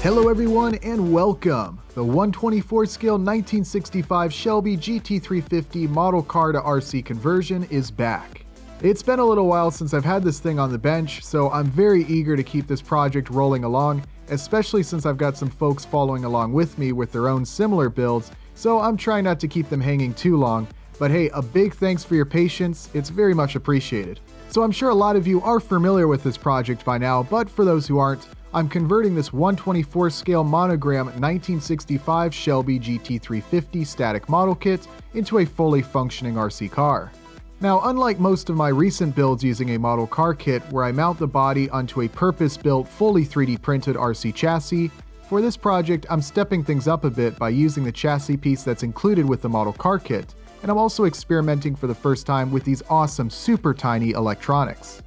Hello everyone and welcome! The 124 scale 1965 Shelby GT350 model car to RC conversion is back. It's been a little while since I've had this thing on the bench, so I'm very eager to keep this project rolling along, especially since I've got some folks following along with me with their own similar builds, so I'm trying not to keep them hanging too long. But hey, a big thanks for your patience, it's very much appreciated. So I'm sure a lot of you are familiar with this project by now, but for those who aren't, I'm converting this 124 scale monogram 1965 Shelby GT350 static model kit into a fully functioning RC car. Now, unlike most of my recent builds using a model car kit where I mount the body onto a purpose-built, fully 3D printed RC chassis, for this project I'm stepping things up a bit by using the chassis piece that's included with the model car kit, and I'm also experimenting for the first time with these awesome super tiny electronics.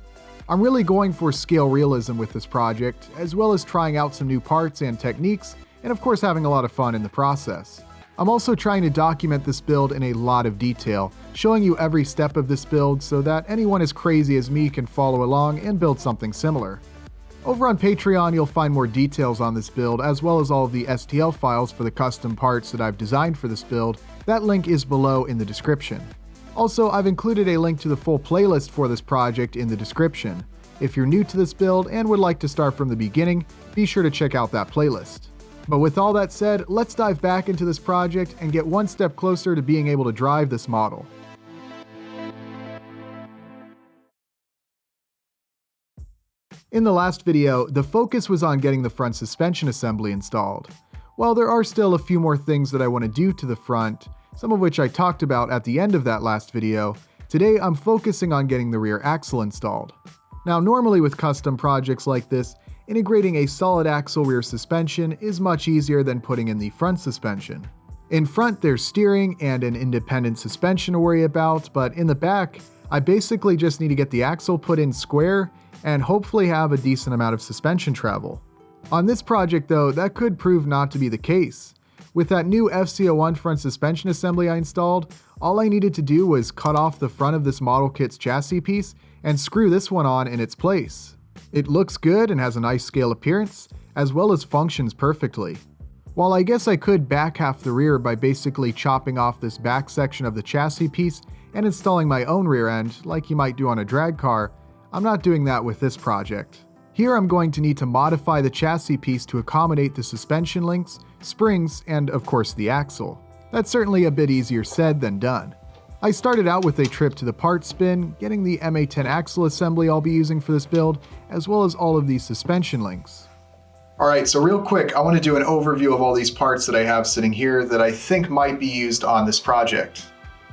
I'm really going for scale realism with this project, as well as trying out some new parts and techniques, and of course having a lot of fun in the process. I'm also trying to document this build in a lot of detail, showing you every step of this build so that anyone as crazy as me can follow along and build something similar. Over on Patreon, you'll find more details on this build, as well as all of the STL files for the custom parts that I've designed for this build. That link is below in the description. Also, I've included a link to the full playlist for this project in the description. If you're new to this build and would like to start from the beginning, be sure to check out that playlist. But with all that said, let's dive back into this project and get one step closer to being able to drive this model. In the last video, the focus was on getting the front suspension assembly installed. While there are still a few more things that I want to do to the front, some of which I talked about at the end of that last video, today I'm focusing on getting the rear axle installed. Now, normally with custom projects like this, integrating a solid axle rear suspension is much easier than putting in the front suspension. In front, there's steering and an independent suspension to worry about, but in the back, I basically just need to get the axle put in square and hopefully have a decent amount of suspension travel. On this project though, that could prove not to be the case. With that new FC01 front suspension assembly I installed, all I needed to do was cut off the front of this model kit's chassis piece and screw this one on in its place. It looks good and has a nice scale appearance, as well as functions perfectly. While I guess I could back half the rear by basically chopping off this back section of the chassis piece and installing my own rear end, like you might do on a drag car, I'm not doing that with this project. Here I'm going to need to modify the chassis piece to accommodate the suspension links, springs, and of course the axle. That's certainly a bit easier said than done. I started out with a trip to the parts bin, getting the MA10 axle assembly I'll be using for this build, as well as all of these suspension links. Alright, so real quick, I want to do an overview of all these parts that I have sitting here that I think might be used on this project.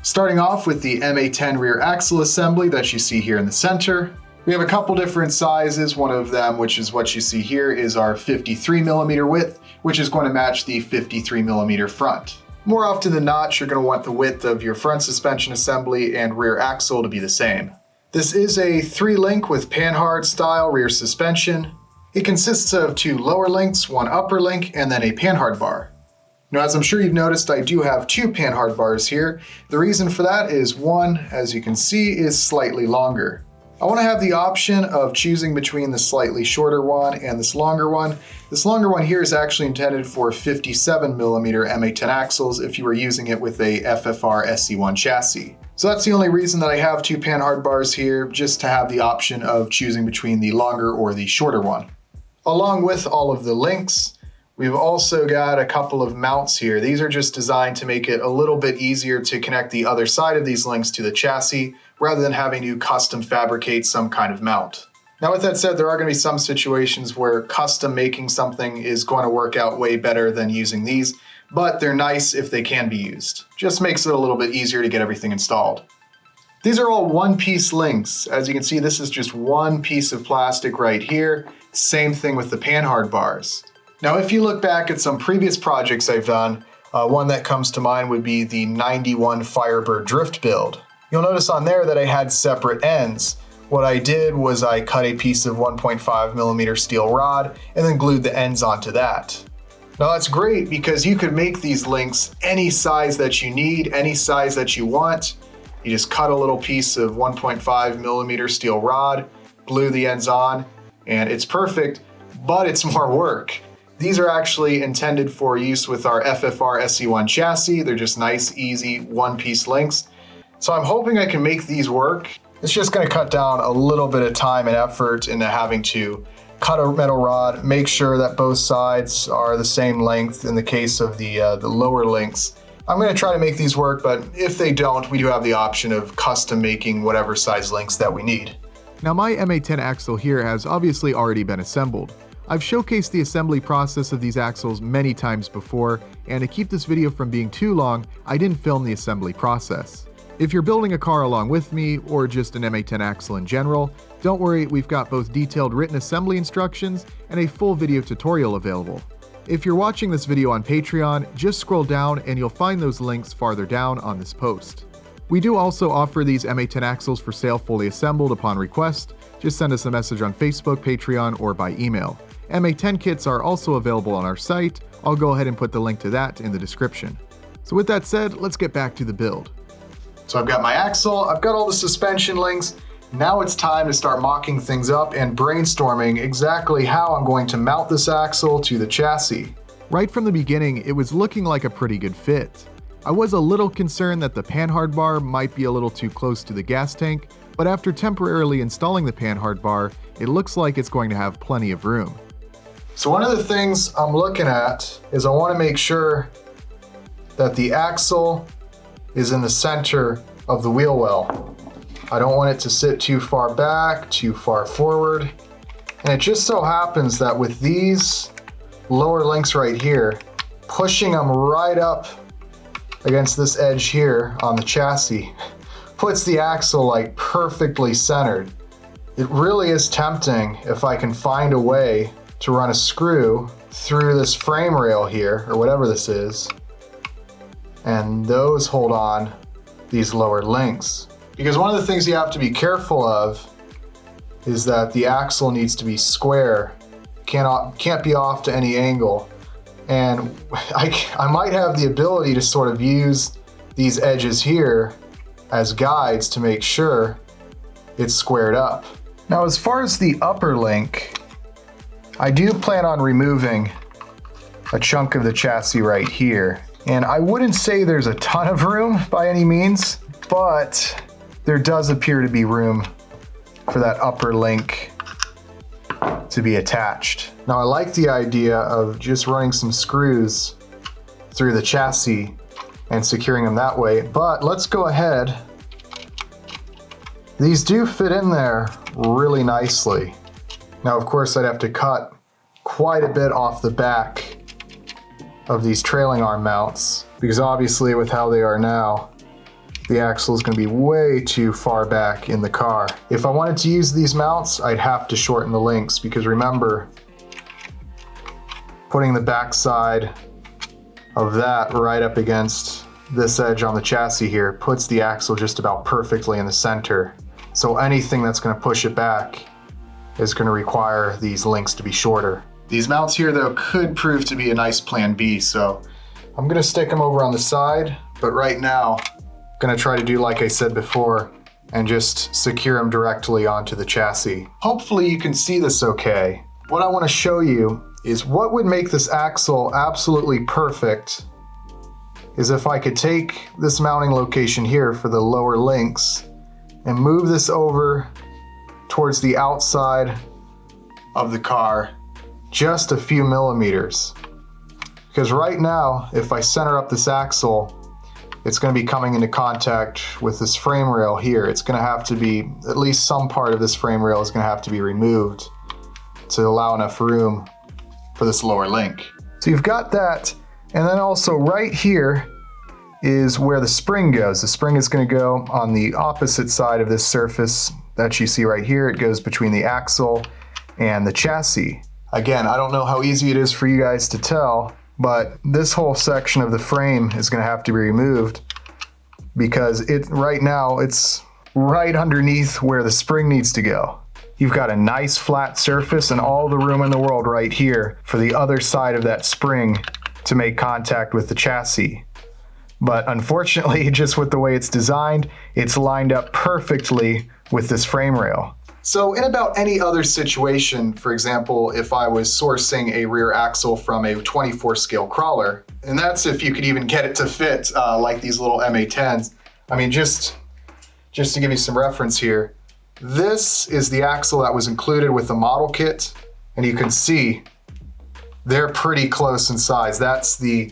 Starting off with the MA10 rear axle assembly that you see here in the center. We have a couple different sizes. One of them, which is what you see here, is our 53mm width, which is going to match the 53mm front. More often than not, you're going to want the width of your front suspension assembly and rear axle to be the same. This is a 3-link with panhard style rear suspension. It consists of 2 lower links, 1 upper link, and then a panhard bar. Now, as I'm sure you've noticed, I do have 2 panhard bars here. The reason for that is one, as you can see, is slightly longer. I want to have the option of choosing between the slightly shorter one and this longer one. This longer one here is actually intended for 57mm MA10 axles if you were using it with a FFR SC1 chassis. So that's the only reason that I have 2 panhard bars here, just to have the option of choosing between the longer or the shorter one. Along with all of the links, we've also got a couple of mounts here. These are just designed to make it a little bit easier to connect the other side of these links to the chassis, rather than having to custom fabricate some kind of mount. Now with that said, there are going to be some situations where custom making something is going to work out way better than using these, but they're nice if they can be used. Just makes it a little bit easier to get everything installed. These are all one-piece links. As you can see, this is just one piece of plastic right here. Same thing with the panhard bars. Now if you look back at some previous projects I've done, one that comes to mind would be the 91 Firebird Drift build. You'll notice on there that I had separate ends. What I did was I cut a piece of 1.5mm steel rod and then glued the ends onto that. Now that's great because you could make these links any size that you need, any size that you want. You just cut a little piece of 1.5mm steel rod, glue the ends on, and it's perfect, but it's more work. These are actually intended for use with our FFR SE1 chassis. They're just nice, easy, one-piece links. So I'm hoping I can make these work. It's just gonna cut down a little bit of time and effort into having to cut a metal rod, make sure that both sides are the same length in the case of the lower links. I'm gonna try to make these work, but if they don't, we do have the option of custom making whatever size links that we need. Now my MA10 axle here has obviously already been assembled. I've showcased the assembly process of these axles many times before, and to keep this video from being too long, I didn't film the assembly process. If you're building a car along with me, or just an MA10 axle in general, don't worry, we've got both detailed written assembly instructions and a full video tutorial available. If you're watching this video on Patreon, just scroll down and you'll find those links farther down on this post. We do also offer these MA10 axles for sale fully assembled upon request. Just send us a message on Facebook, Patreon, or by email. MA10 kits are also available on our site. I'll go ahead and put the link to that in the description. So with that said, let's get back to the build. So I've got my axle, I've got all the suspension links. Now it's time to start mocking things up and brainstorming exactly how I'm going to mount this axle to the chassis. Right from the beginning, it was looking like a pretty good fit. I was a little concerned that the panhard bar might be a little too close to the gas tank, but after temporarily installing the panhard bar, it looks like it's going to have plenty of room. So one of the things I'm looking at is I want to make sure that the axle is in the center of the wheel well. I don't want it to sit too far back, too far forward. And it just so happens that with these lower links right here, pushing them right up against this edge here on the chassis puts the axle like perfectly centered. It really is tempting if I can find a way to run a screw through this frame rail here, or whatever this is, and those hold on these lower links. Because one of the things you have to be careful of is that the axle needs to be square, can't be off to any angle. And I might have the ability to sort of use these edges here as guides to make sure it's squared up. Now, as far as the upper link, I do plan on removing a chunk of the chassis right here. And I wouldn't say there's a ton of room by any means, but there does appear to be room for that upper link to be attached. Now I like the idea of just running some screws through the chassis and securing them that way, but let's go ahead. These do fit in there really nicely. Now of course I'd have to cut quite a bit off the back of these trailing arm mounts, because obviously with how they are now, the axle is going to be way too far back in the car. If I wanted to use these mounts, I'd have to shorten the links, because remember, putting the back side of that right up against this edge on the chassis here puts the axle just about perfectly in the center. So anything that's going to push it back is going to require these links to be shorter. These mounts here though could prove to be a nice plan B, so I'm going to stick them over on the side, but right now I'm going to try to do like I said before and just secure them directly onto the chassis. Hopefully you can see this okay. What I want to show you is what would make this axle absolutely perfect is if I could take this mounting location here for the lower links and move this over towards the outside of the car just a few millimeters. Because right now, if I center up this axle, it's going to be coming into contact with this frame rail here. It's going to have to be, at least some part of this frame rail is going to have to be removed to allow enough room for this lower link. So you've got that, and then also right here is where the spring goes. The spring is going to go on the opposite side of this surface that you see right here. It goes between the axle and the chassis. Again, I don't know how easy it is for you guys to tell, but this whole section of the frame is going to have to be removed because right now it's right underneath where the spring needs to go. You've got a nice flat surface and all the room in the world right here for the other side of that spring to make contact with the chassis. But unfortunately, just with the way it's designed, it's lined up perfectly with this frame rail. So in about any other situation, for example, if I was sourcing a rear axle from a 24 scale crawler, and that's if you could even get it to fit like these little MA10s. I mean, just to give you some reference here, this is the axle that was included with the model kit, and you can see they're pretty close in size. That's the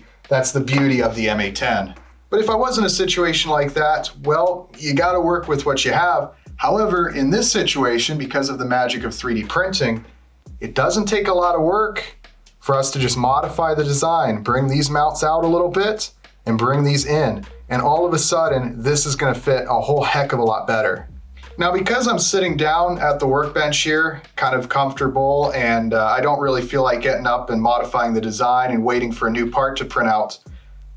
beauty of the MA10. But if I was in a situation like that, well, you gotta work with what you have. However, in this situation, because of the magic of 3D printing, it doesn't take a lot of work for us to just modify the design, bring these mounts out a little bit and bring these in. And all of a sudden, this is gonna fit a whole heck of a lot better. Now, because I'm sitting down at the workbench here, kind of comfortable, and I don't really feel like getting up and modifying the design and waiting for a new part to print out,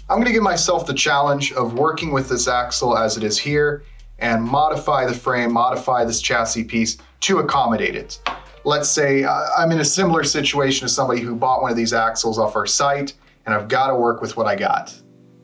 I'm gonna give myself the challenge of working with this axle as it is here and modify the frame, modify this chassis piece to accommodate it. Let's say I'm in a similar situation to somebody who bought one of these axles off our site, and I've got to work with what I got.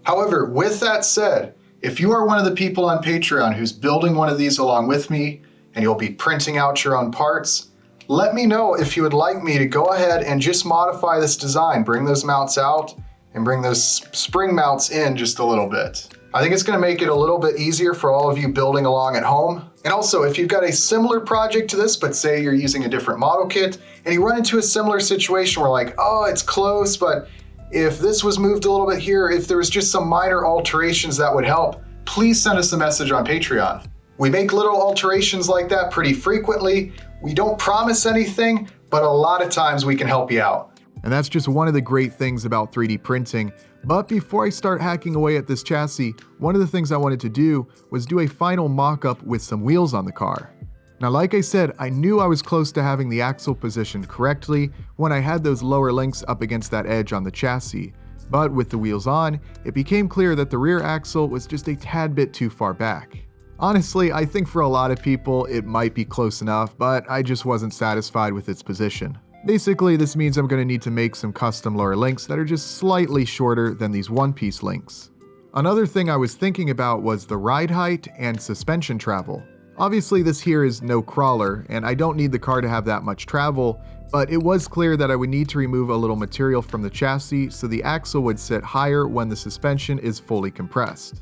However, with that said, if you are one of the people on Patreon who's building one of these along with me, and you'll be printing out your own parts, let me know if you would like me to go ahead and just modify this design, bring those mounts out, and bring those spring mounts in just a little bit. I think it's gonna make it a little bit easier for all of you building along at home. And also, if you've got a similar project to this, but say you're using a different model kit, and you run into a similar situation where like, oh, it's close, but if this was moved a little bit here, if there was just some minor alterations that would help, please send us a message on Patreon. We make little alterations like that pretty frequently. We don't promise anything, but a lot of times we can help you out. And that's just one of the great things about 3D printing. But before I start hacking away at this chassis, one of the things I wanted to do was do a final mock-up with some wheels on the car. Now, like I said, I knew I was close to having the axle positioned correctly when I had those lower links up against that edge on the chassis. But with the wheels on, it became clear that the rear axle was just a tad bit too far back. Honestly, I think for a lot of people it might be close enough, but I just wasn't satisfied with its position. Basically, this means I'm going to need to make some custom lower links that are just slightly shorter than these one-piece links. Another thing I was thinking about was the ride height and suspension travel. Obviously, this here is no crawler, and I don't need the car to have that much travel, but it was clear that I would need to remove a little material from the chassis so the axle would sit higher when the suspension is fully compressed.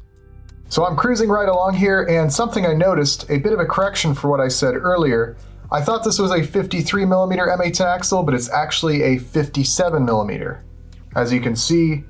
So I'm cruising right along here, and something I noticed, a bit of a correction for what I said earlier. I thought this was a 53mm MA10 axle, but it's actually a 57mm. As you can see,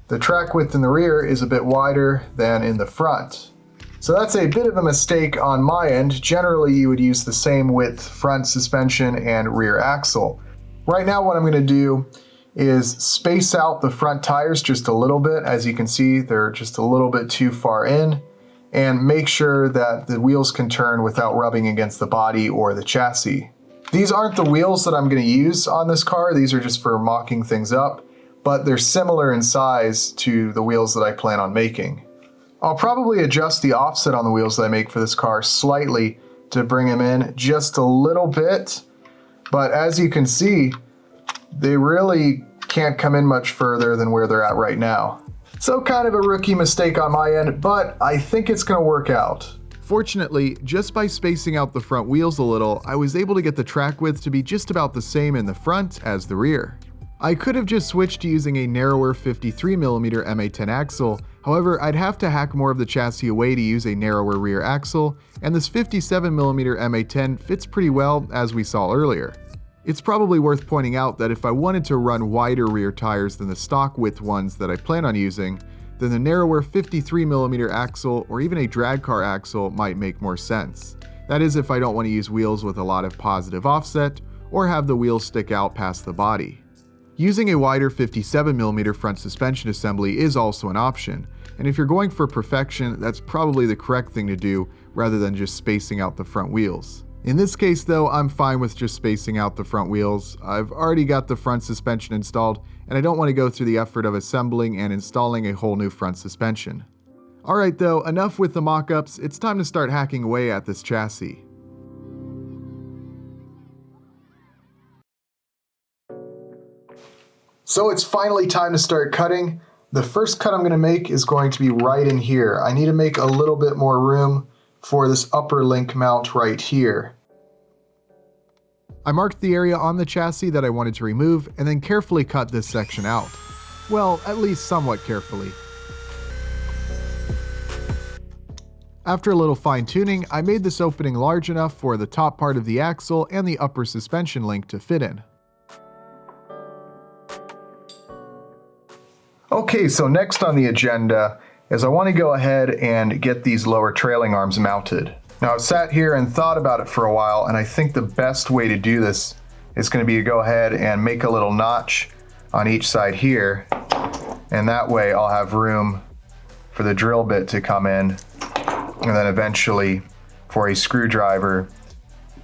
the track width in the rear is a bit wider than in the front. So that's a bit of a mistake on my end. Generally, you would use the same width front suspension and rear axle. Right now, what I'm gonna do is space out the front tires just a little bit. As you can see, they're just a little bit too far in, and make sure that the wheels can turn without rubbing against the body or the chassis. These aren't the wheels that I'm going to use on this car. These are just for mocking things up, but they're similar in size to the wheels that I plan on making. I'll probably adjust the offset on the wheels that I make for this car slightly to bring them in just a little bit, but as you can see, they really can't come in much further than where they're at right now. So kind of a rookie mistake on my end, but I think it's gonna work out. Fortunately, just by spacing out the front wheels a little, I was able to get the track width to be just about the same in the front as the rear. I could have just switched to using a narrower 53mm MA10 axle, however, I'd have to hack more of the chassis away to use a narrower rear axle, and this 57mm MA10 fits pretty well as we saw earlier. It's probably worth pointing out that if I wanted to run wider rear tires than the stock width ones that I plan on using, then the narrower 53mm axle or even a drag car axle might make more sense. That is if I don't want to use wheels with a lot of positive offset or have the wheels stick out past the body. Using a wider 57mm front suspension assembly is also an option, and if you're going for perfection, that's probably the correct thing to do rather than just spacing out the front wheels. In this case though, I'm fine with just spacing out the front wheels. I've already got the front suspension installed, and I don't want to go through the effort of assembling and installing a whole new front suspension. Alright though, enough with the mock-ups, it's time to start hacking away at this chassis. So it's finally time to start cutting. The first cut I'm going to make is going to be right in here. I need to make a little bit more room for this upper link mount right here. I marked the area on the chassis that I wanted to remove and then carefully cut this section out. Well, at least somewhat carefully. After a little fine-tuning, I made this opening large enough for the top part of the axle and the upper suspension link to fit in. Okay, so next on the agenda is I want to go ahead and get these lower trailing arms mounted. Now I've sat here and thought about it for a while, and I think the best way to do this is going to be to go ahead and make a little notch on each side here, and that way I'll have room for the drill bit to come in, and then eventually for a screwdriver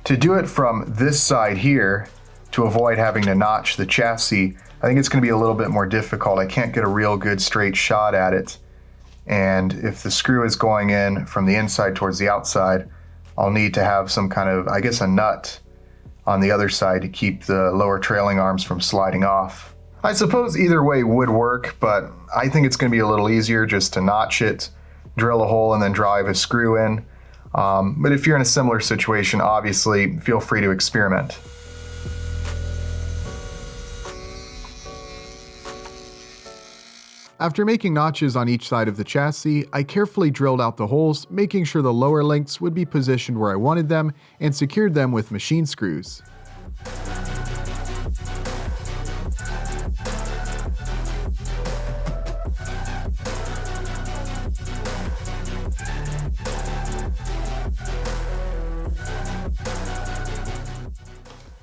to do it from this side here to avoid having to notch the chassis. I think it's going to be a little bit more difficult. I can't get a real good straight shot at it. And if the screw is going in from the inside towards the outside, I'll need to have some kind of, I guess, a nut on the other side to keep the lower trailing arms from sliding off. I suppose either way would work, but I think it's going to be a little easier just to notch it, drill a hole, and then drive a screw in. But if you're in a similar situation, obviously, feel free to experiment. After making notches on each side of the chassis, I carefully drilled out the holes, making sure the lower links would be positioned where I wanted them, and secured them with machine screws.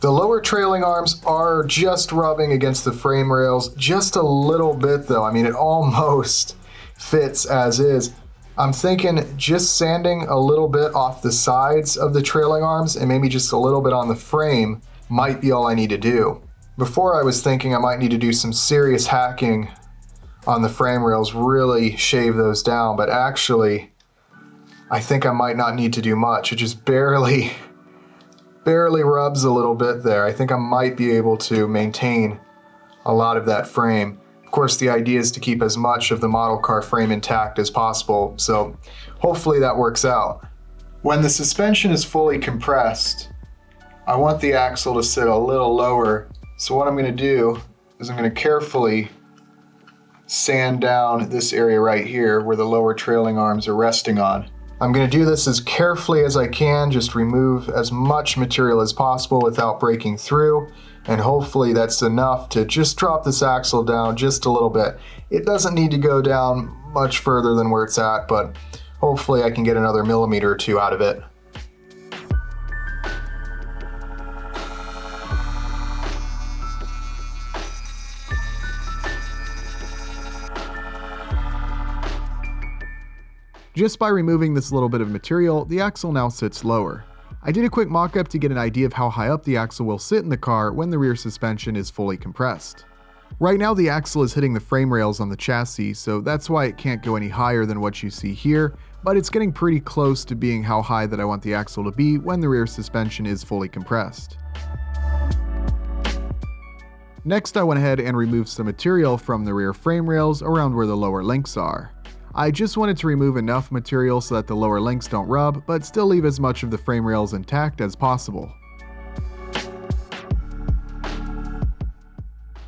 The lower trailing arms are just rubbing against the frame rails, just a little bit though. I mean, it almost fits as is. I'm thinking just sanding a little bit off the sides of the trailing arms and maybe just a little bit on the frame might be all I need to do. Before I was thinking I might need to do some serious hacking on the frame rails, really shave those down, but actually I think I might not need to do much. It just barely rubs a little bit there. I think I might be able to maintain a lot of that frame. Of course, the idea is to keep as much of the model car frame intact as possible, so hopefully that works out. When the suspension is fully compressed, I want the axle to sit a little lower, so what I'm going to do is I'm going to carefully sand down this area right here where the lower trailing arms are resting on. I'm going to do this as carefully as I can, just remove as much material as possible without breaking through, and hopefully that's enough to just drop this axle down just a little bit. It doesn't need to go down much further than where it's at, but hopefully I can get another millimeter or two out of it. Just by removing this little bit of material, the axle now sits lower. I did a quick mock-up to get an idea of how high up the axle will sit in the car when the rear suspension is fully compressed. Right now the axle is hitting the frame rails on the chassis, so that's why it can't go any higher than what you see here, but it's getting pretty close to being how high that I want the axle to be when the rear suspension is fully compressed. Next I went ahead and removed some material from the rear frame rails around where the lower links are. I just wanted to remove enough material so that the lower links don't rub, but still leave as much of the frame rails intact as possible.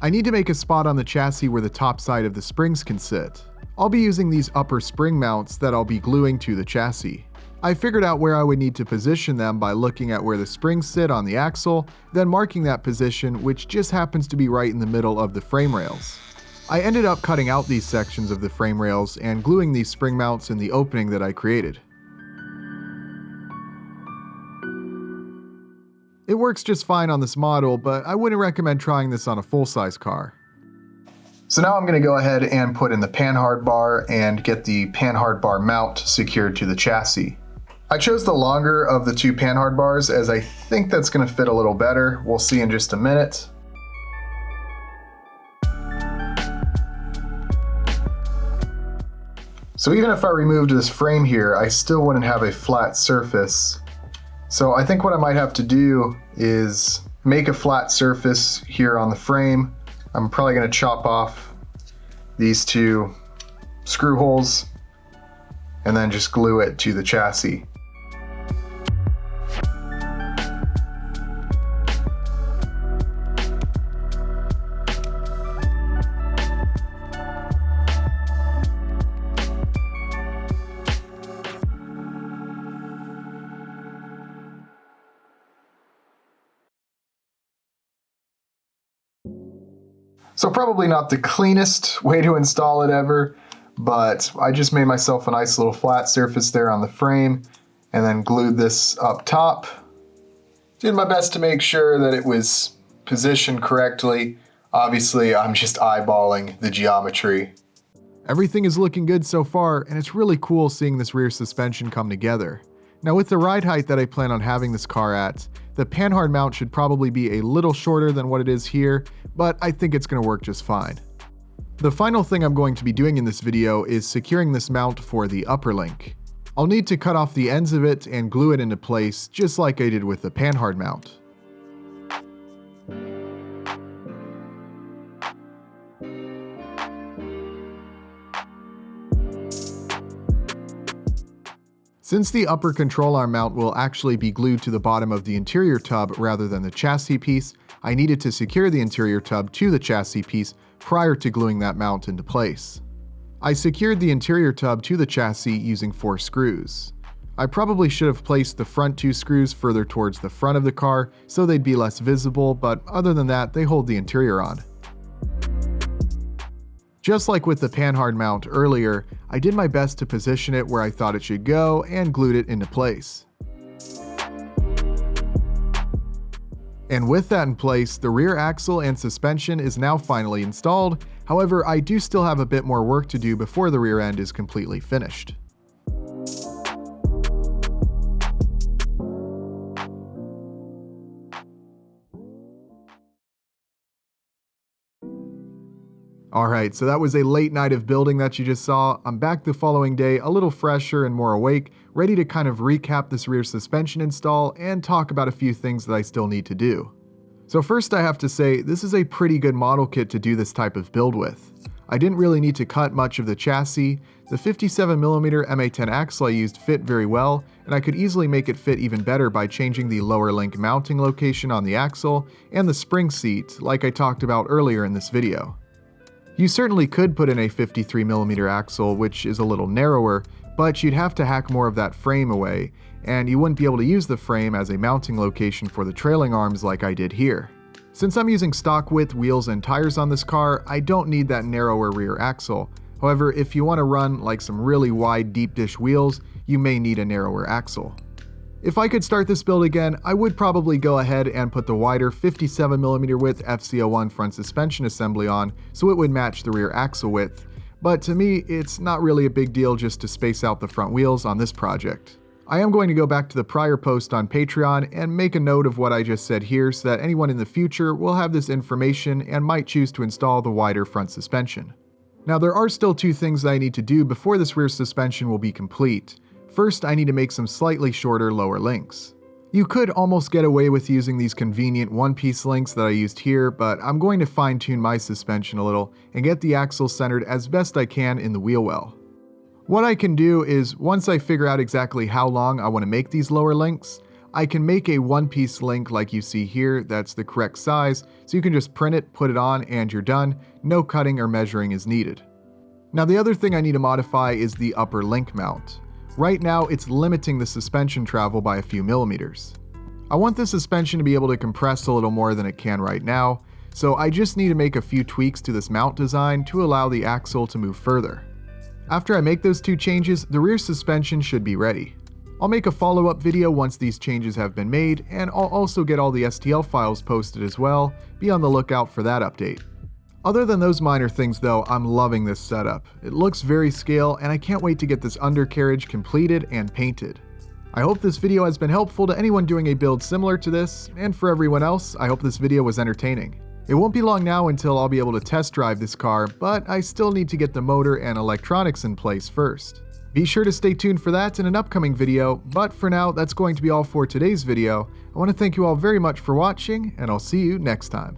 I need to make a spot on the chassis where the top side of the springs can sit. I'll be using these upper spring mounts that I'll be gluing to the chassis. I figured out where I would need to position them by looking at where the springs sit on the axle, then marking that position, which just happens to be right in the middle of the frame rails. I ended up cutting out these sections of the frame rails and gluing these spring mounts in the opening that I created. It works just fine on this model, but I wouldn't recommend trying this on a full-size car. So now I'm going to go ahead and put in the panhard bar and get the panhard bar mount secured to the chassis. I chose the longer of the two panhard bars as I think that's going to fit a little better. We'll see in just a minute. So even if I removed this frame here, I still wouldn't have a flat surface. So I think what I might have to do is make a flat surface here on the frame. I'm probably going to chop off these two screw holes and then just glue it to the chassis. So probably not the cleanest way to install it ever, but I just made myself a nice little flat surface there on the frame and then glued this up top. Did my best to make sure that it was positioned correctly. Obviously, I'm just eyeballing the geometry. Everything is looking good so far, and it's really cool seeing this rear suspension come together. Now with the ride height that I plan on having this car at, the panhard mount should probably be a little shorter than what it is here, but I think it's going to work just fine. The final thing I'm going to be doing in this video is securing this mount for the upper link. I'll need to cut off the ends of it and glue it into place just like I did with the panhard mount. Since the upper control arm mount will actually be glued to the bottom of the interior tub rather than the chassis piece, I needed to secure the interior tub to the chassis piece prior to gluing that mount into place. I secured the interior tub to the chassis using 4 screws. I probably should have placed the front 2 screws further towards the front of the car so they'd be less visible, but other than that, they hold the interior on. Just like with the panhard mount earlier, I did my best to position it where I thought it should go and glued it into place. And with that in place, the rear axle and suspension is now finally installed. However, I do still have a bit more work to do before the rear end is completely finished. Alright, so that was a late night of building that you just saw. I'm back the following day, a little fresher and more awake, ready to kind of recap this rear suspension install and talk about a few things that I still need to do. So first I have to say, this is a pretty good model kit to do this type of build with. I didn't really need to cut much of the chassis. The 57mm MA10 axle I used fit very well, and I could easily make it fit even better by changing the lower link mounting location on the axle and the spring seat, like I talked about earlier in this video. You certainly could put in a 53mm axle, which is a little narrower, but you'd have to hack more of that frame away, and you wouldn't be able to use the frame as a mounting location for the trailing arms like I did here. Since I'm using stock width wheels and tires on this car, I don't need that narrower rear axle. However, if you want to run like some really wide deep dish wheels, you may need a narrower axle. If I could start this build again, I would probably go ahead and put the wider 57mm width FC01 front suspension assembly on so it would match the rear axle width, but to me it's not really a big deal just to space out the front wheels on this project. I am going to go back to the prior post on Patreon and make a note of what I just said here so that anyone in the future will have this information and might choose to install the wider front suspension. Now there are still 2 things that I need to do before this rear suspension will be complete. First, I need to make some slightly shorter lower links. You could almost get away with using these convenient one-piece links that I used here, but I'm going to fine-tune my suspension a little and get the axle centered as best I can in the wheel well. What I can do is, once I figure out exactly how long I want to make these lower links, I can make a one-piece link like you see here that's the correct size, so you can just print it, put it on, and you're done. No cutting or measuring is needed. Now the other thing I need to modify is the upper link mount. Right now, it's limiting the suspension travel by a few millimeters. I want the suspension to be able to compress a little more than it can right now, so I just need to make a few tweaks to this mount design to allow the axle to move further. After I make those 2 changes, the rear suspension should be ready. I'll make a follow-up video once these changes have been made, and I'll also get all the STL files posted as well. Be on the lookout for that update. Other than those minor things though, I'm loving this setup. It looks very scale, and I can't wait to get this undercarriage completed and painted. I hope this video has been helpful to anyone doing a build similar to this, and for everyone else, I hope this video was entertaining. It won't be long now until I'll be able to test drive this car, but I still need to get the motor and electronics in place first. Be sure to stay tuned for that in an upcoming video, but for now, that's going to be all for today's video. I want to thank you all very much for watching, and I'll see you next time.